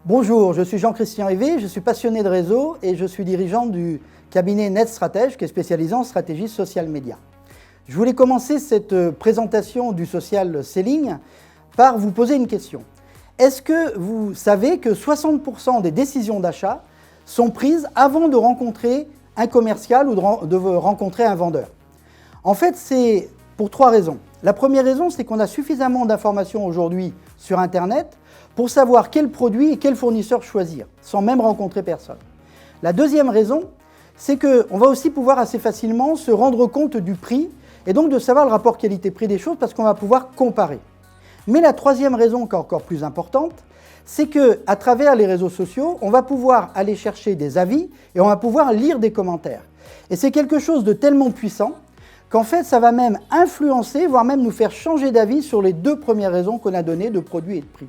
Bonjour, je suis Jean-Christian Rivet, je suis passionné de réseau et je suis dirigeant du cabinet NetStratège qui est spécialisé en stratégie social média. Je voulais commencer cette présentation du social selling par vous poser une question. Est-ce que vous savez que 60% des décisions d'achat sont prises avant de rencontrer un commercial ou de rencontrer un vendeur? En fait, c'est pour trois raisons. La première raison, c'est qu'on a suffisamment d'informations aujourd'hui sur Internet pour savoir quel produit et quel fournisseur choisir, sans même rencontrer personne. La deuxième raison, c'est qu'on va aussi pouvoir assez facilement se rendre compte du prix et donc de savoir le rapport qualité-prix des choses parce qu'on va pouvoir comparer. Mais la troisième raison, qui est encore plus importante, c'est qu'à travers les réseaux sociaux, on va pouvoir aller chercher des avis et on va pouvoir lire des commentaires. Et c'est quelque chose de tellement puissant qu'en fait, ça va même influencer, voire même nous faire changer d'avis sur les deux premières raisons qu'on a données de produit et de prix.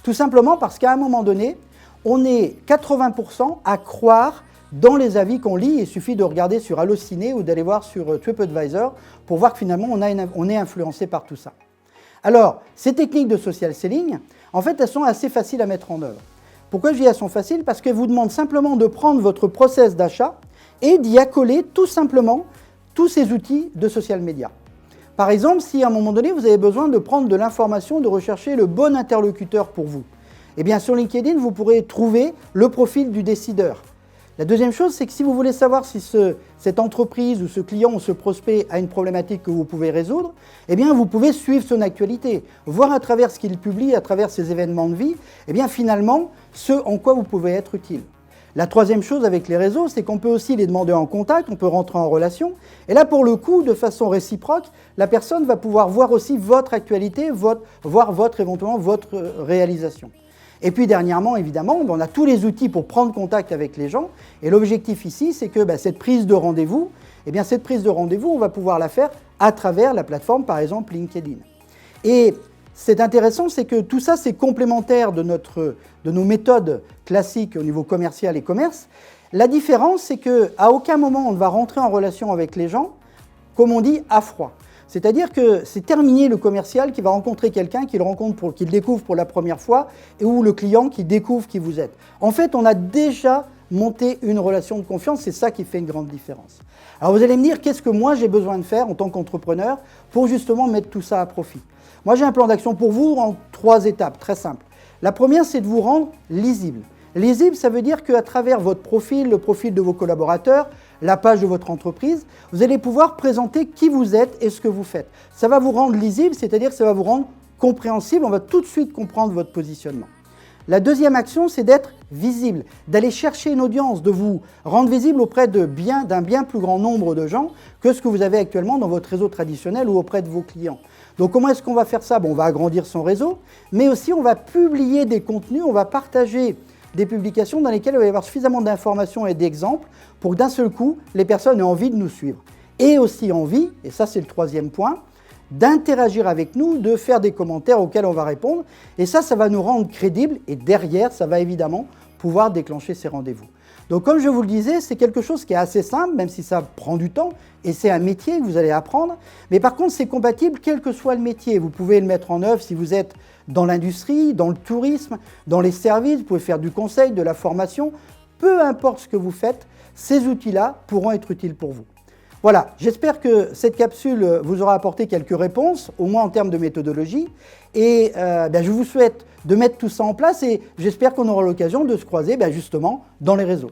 Tout simplement parce qu'à un moment donné, on est 80% à croire dans les avis qu'on lit. Il suffit de regarder sur Allociné ou d'aller voir sur TripAdvisor pour voir que finalement, on est influencé par tout ça. Alors, ces techniques de social selling, en fait, elles sont assez faciles à mettre en œuvre. Pourquoi je dis elles sont faciles? Parce qu'elles vous demandent simplement de prendre votre process d'achat et d'y accoler tout simplement tous ces outils de social media. Par exemple, si à un moment donné, vous avez besoin de prendre de l'information, de rechercher le bon interlocuteur pour vous, eh bien sur LinkedIn, vous pourrez trouver le profil du décideur. La deuxième chose, c'est que si vous voulez savoir si cette entreprise ou ce client ou ce prospect a une problématique que vous pouvez résoudre, eh bien vous pouvez suivre son actualité, voir à travers ce qu'il publie, à travers ses événements de vie, eh bien finalement, ce en quoi vous pouvez être utile. La troisième chose avec les réseaux, c'est qu'on peut aussi les demander en contact, on peut rentrer en relation. Et là, pour le coup, de façon réciproque, la personne va pouvoir voir aussi votre actualité, voir éventuellement votre réalisation. Et puis dernièrement, évidemment, on a tous les outils pour prendre contact avec les gens. Et l'objectif ici, c'est que cette prise de rendez-vous, on va pouvoir la faire à travers la plateforme, par exemple LinkedIn. Et c'est intéressant, c'est que tout ça, c'est complémentaire de nos méthodes classiques au niveau commercial et commerce. La différence, c'est qu'à aucun moment, on ne va rentrer en relation avec les gens, comme on dit, à froid. C'est-à-dire que c'est terminé le commercial qui va rencontrer quelqu'un, qu'il découvre pour la première fois, ou le client qui découvre qui vous êtes. En fait, on a déjà monté une relation de confiance, c'est ça qui fait une grande différence. Alors vous allez me dire, qu'est-ce que moi j'ai besoin de faire en tant qu'entrepreneur pour justement mettre tout ça à profit? Moi j'ai un plan d'action pour vous en 3 étapes, très simples. La première, c'est de vous rendre lisible. Lisible, ça veut dire qu'à travers votre profil, le profil de vos collaborateurs, la page de votre entreprise, vous allez pouvoir présenter qui vous êtes et ce que vous faites. Ça va vous rendre lisible, c'est-à-dire que ça va vous rendre compréhensible, on va tout de suite comprendre votre positionnement. La deuxième action, c'est d'être visible, d'aller chercher une audience, de vous rendre visible auprès d'un bien plus grand nombre de gens que ce que vous avez actuellement dans votre réseau traditionnel ou auprès de vos clients. Donc comment est-ce qu'on va faire ça? On va agrandir son réseau, mais aussi on va publier des contenus, on va partager des publications dans lesquelles il va y avoir suffisamment d'informations et d'exemples pour que d'un seul coup, les personnes aient envie de nous suivre. Et aussi envie, et ça c'est le troisième point, d'interagir avec nous, de faire des commentaires auxquels on va répondre. Et ça va nous rendre crédibles et derrière, ça va évidemment pouvoir déclencher ces rendez-vous. Donc comme je vous le disais, c'est quelque chose qui est assez simple, même si ça prend du temps, et c'est un métier que vous allez apprendre. Mais par contre, c'est compatible quel que soit le métier. Vous pouvez le mettre en œuvre si vous êtes dans l'industrie, dans le tourisme, dans les services, vous pouvez faire du conseil, de la formation. Peu importe ce que vous faites, ces outils-là pourront être utiles pour vous. Voilà, j'espère que cette capsule vous aura apporté quelques réponses, au moins en termes de méthodologie. Et je vous souhaite de mettre tout ça en place et j'espère qu'on aura l'occasion de se croiser justement dans les réseaux.